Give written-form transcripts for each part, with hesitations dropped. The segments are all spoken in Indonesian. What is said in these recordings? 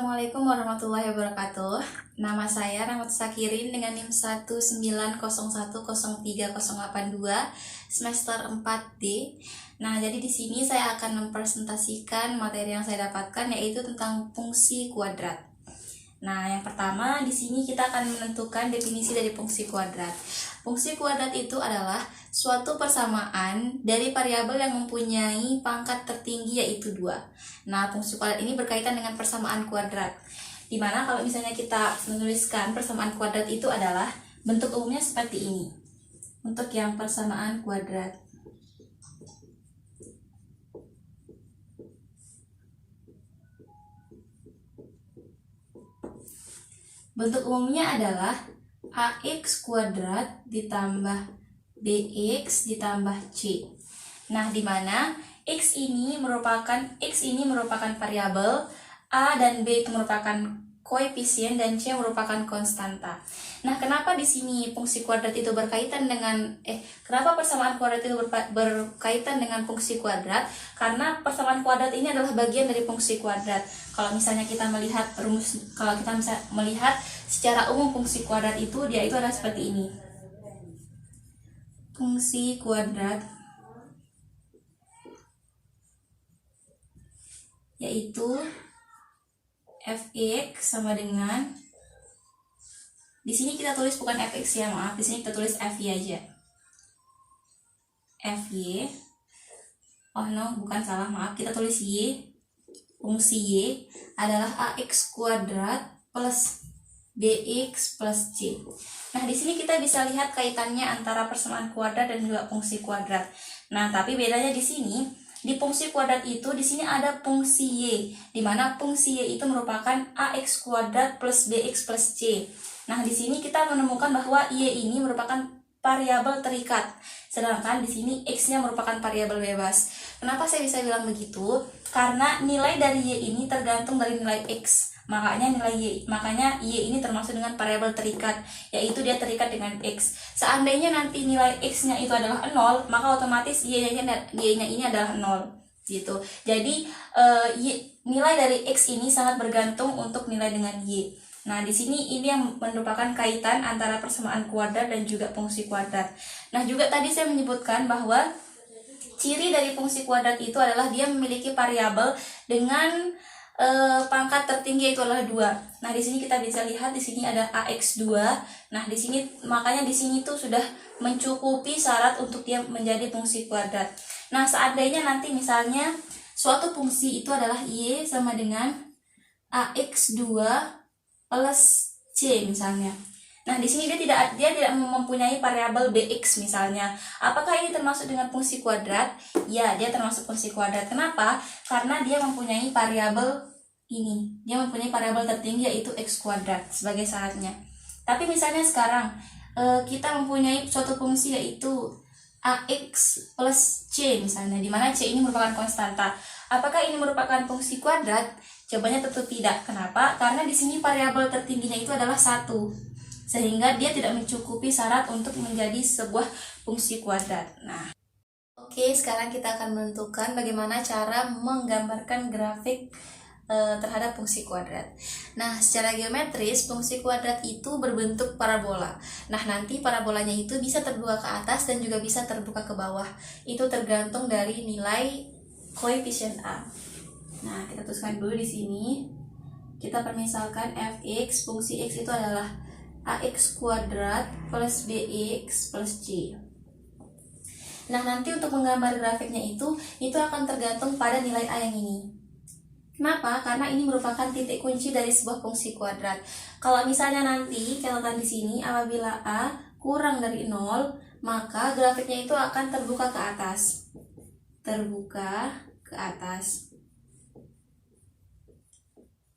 Assalamualaikum warahmatullahi wabarakatuh. Nama saya Rahmat Sakirin dengan NIM 190103082 semester 4D. Nah, jadi di sini saya akan mempresentasikan materi yang saya dapatkan, yaitu tentang fungsi kuadrat. Nah, yang pertama di sini kita akan menentukan definisi dari fungsi kuadrat. Fungsi kuadrat itu adalah suatu persamaan dari variabel yang mempunyai pangkat tertinggi yaitu 2. Nah, fungsi kuadrat ini berkaitan dengan persamaan kuadrat. Dimana kalau misalnya kita menuliskan persamaan kuadrat itu adalah bentuk umumnya seperti ini. Untuk yang persamaan kuadrat. Bentuk umumnya adalah AX kuadrat ditambah BX ditambah C. Nah, di mana X ini merupakan variabel, A dan B itu merupakan koefisien, dan C merupakan konstanta. Nah, kenapa di sini fungsi kuadrat itu berkaitan dengan kenapa persamaan kuadrat itu berkaitan dengan fungsi kuadrat? Karena persamaan kuadrat ini adalah bagian dari fungsi kuadrat. Kalau misalnya kita melihat melihat secara umum fungsi kuadrat itu adalah seperti ini. Fungsi kuadrat yaitu fx sama dengan, di sini kita tulis bukan fx ya, maaf, di sini kita tulis fy aja. Fy, oh no, bukan, salah, maaf, kita tulis y. Fungsi y adalah ax kuadrat plus bx plus c. Nah, di sini kita bisa lihat kaitannya antara persamaan kuadrat dan juga fungsi kuadrat. Nah, tapi bedanya di sini, di fungsi kuadrat itu di sini ada fungsi y, di mana fungsi y itu merupakan ax kuadrat plus bx plus c. Nah, di sini kita menemukan bahwa y ini merupakan variabel terikat, sedangkan di sini x-nya merupakan variabel bebas. Kenapa saya bisa bilang begitu? Karena nilai dari y ini tergantung dari nilai x. Makanya y ini termasuk dengan variabel terikat, yaitu dia terikat dengan x. Seandainya nanti nilai x-nya itu adalah 0, maka otomatis y-nya ini adalah 0 gitu. Jadi nilai dari x ini sangat bergantung untuk nilai dengan y. Nah, di sini ini yang merupakan kaitan antara persamaan kuadrat dan juga fungsi kuadrat. Nah, juga tadi saya menyebutkan bahwa ciri dari fungsi kuadrat itu adalah dia memiliki variabel dengan pangkat tertinggi itu adalah 2. Nah, di sini kita bisa lihat di sini ada AX2. Nah, di sini makanya di sini tuh sudah mencukupi syarat untuk dia menjadi fungsi kuadrat. Nah, seandainya nanti misalnya suatu fungsi itu adalah Y sama dengan AX2 plus C misalnya. Nah, di sini dia tidak mempunyai variabel bx misalnya. Apakah ini termasuk dengan fungsi kuadrat? Ya, dia termasuk fungsi kuadrat. Kenapa? Karena dia mempunyai variabel ini. Dia mempunyai variabel tertinggi yaitu x kuadrat sebagai syaratnya. Tapi misalnya sekarang kita mempunyai suatu fungsi yaitu ax plus c misalnya, di mana c ini merupakan konstanta. Apakah ini merupakan fungsi kuadrat? Jawabannya tentu tidak. Kenapa? Karena di sini variabel tertingginya itu adalah 1. Sehingga dia tidak mencukupi syarat untuk menjadi sebuah fungsi kuadrat. Nah, oke, sekarang kita akan menentukan bagaimana cara menggambarkan grafik terhadap fungsi kuadrat. Nah, secara geometris fungsi kuadrat itu berbentuk parabola. Nah, nanti parabolanya itu bisa terbuka ke atas dan juga bisa terbuka ke bawah. Itu tergantung dari nilai koefisien A. Nah, kita tuliskan dulu di sini. Kita permisalkan fx, fungsi x itu adalah ax kuadrat plus bx plus c. Nah, nanti untuk menggambar grafiknya itu akan tergantung pada nilai a yang ini. Kenapa? Karena ini merupakan titik kunci dari sebuah fungsi kuadrat. Kalau misalnya nanti catatan di sini apabila a kurang dari 0, maka grafiknya itu akan terbuka ke atas. Terbuka ke atas.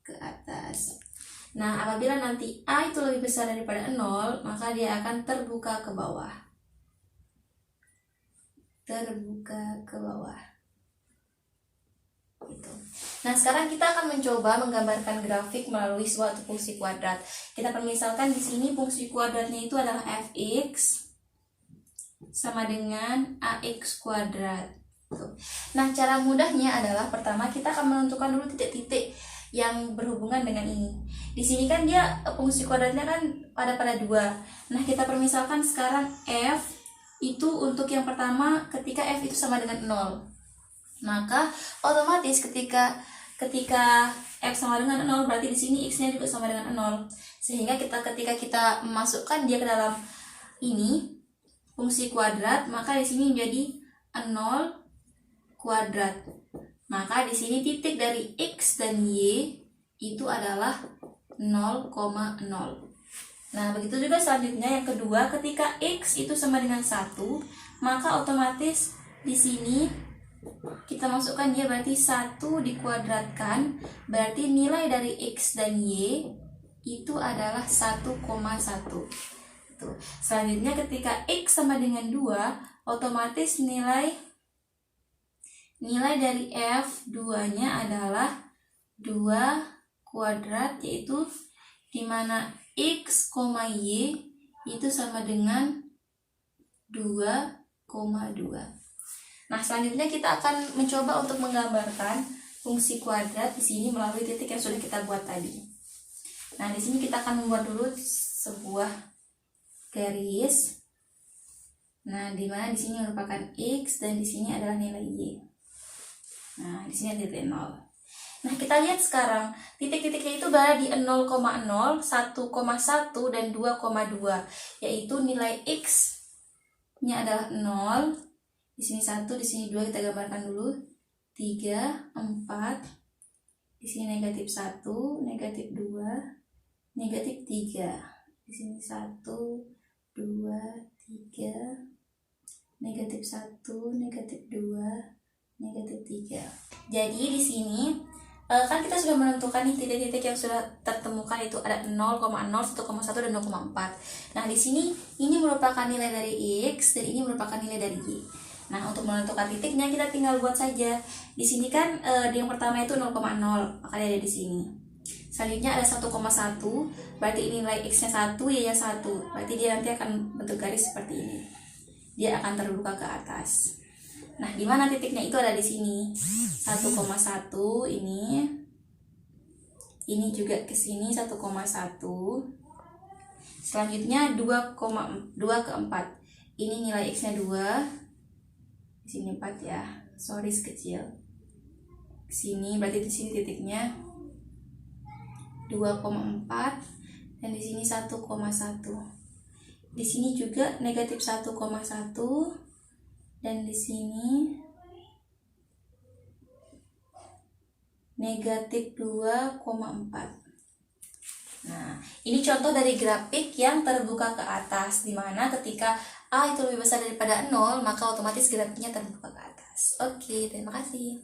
Ke atas. Nah, apabila nanti A itu lebih besar daripada 0, maka dia akan terbuka ke bawah. Terbuka ke bawah. Gitu. Nah, sekarang kita akan mencoba menggambarkan grafik melalui suatu fungsi kuadrat. Kita permisalkan di sini fungsi kuadratnya itu adalah fx sama dengan ax kuadrat. Nah, cara mudahnya adalah pertama kita akan menentukan dulu titik-titik yang berhubungan dengan ini. Di sini kan dia fungsi kuadratnya kan pada 2. Nah, kita permisalkan sekarang f itu untuk yang pertama ketika f itu sama dengan 0. Maka otomatis ketika f sama dengan 0 berarti di sini x-nya juga sama dengan 0. Sehingga ketika kita memasukkan dia ke dalam ini fungsi kuadrat, maka di sini menjadi 0 kuadrat. Maka di sini titik dari x dan y itu adalah 0,0. Nah, begitu juga selanjutnya yang kedua, ketika x itu sama dengan 1, maka otomatis di sini kita masukkan dia berarti 1 dikuadratkan, berarti nilai dari x dan y itu adalah 1,1. Tuh. Selanjutnya ketika x sama dengan 2, otomatis nilai dari f2-nya adalah 2 kuadrat, yaitu dimana x, y itu sama dengan 2,2. Nah, selanjutnya kita akan mencoba untuk menggambarkan fungsi kuadrat di sini melalui titik yang sudah kita buat tadi. Nah, di sini kita akan membuat dulu sebuah garis. Nah, di mana di sini merupakan x dan di sini adalah nilai y. Nah, di sini ada titik 0. Nah, kita lihat sekarang titik-titiknya itu berada di 0,0, 1,1 dan 2,2, yaitu nilai x-nya adalah 0. Di sini 1, di sini 2, kita gambarkan dulu. 3, 4. Di sini negatif 1, negatif 2, negatif 3. Di sini 1, 2, 3, negatif 1, negatif 2, negatif 3. Jadi di sini kan kita sudah menentukan nih titik-titik yang sudah tertemukan itu ada 0,0, 1,1 dan 0,4. Nah, di sini ini merupakan nilai dari x dan ini merupakan nilai dari y. Nah, untuk menentukan titiknya kita tinggal buat saja. Di sini kan yang pertama itu 0,0, maka dia ada di sini. Selanjutnya ada 1,1, berarti ini nilai x-nya 1, y-nya 1. Berarti dia nanti akan bentuk garis seperti ini. Dia akan terbuka ke atas. Nah, di mana titiknya itu ada di sini. 1,1 ini. Ini juga ke sini 1,1. Selanjutnya 2 ke 4. Ini nilai x-nya 2. Di sini 4 ya. Sorry kecil. Ke sini berarti di sini titiknya 2,4 dan di sini 1,1. Di sini juga negatif 1,1 dan di sini negatif 2,4. Nah, ini contoh dari grafik yang terbuka ke atas, di mana ketika A itu lebih besar daripada 0, maka otomatis grafiknya terbuka ke atas. Oke, terima kasih.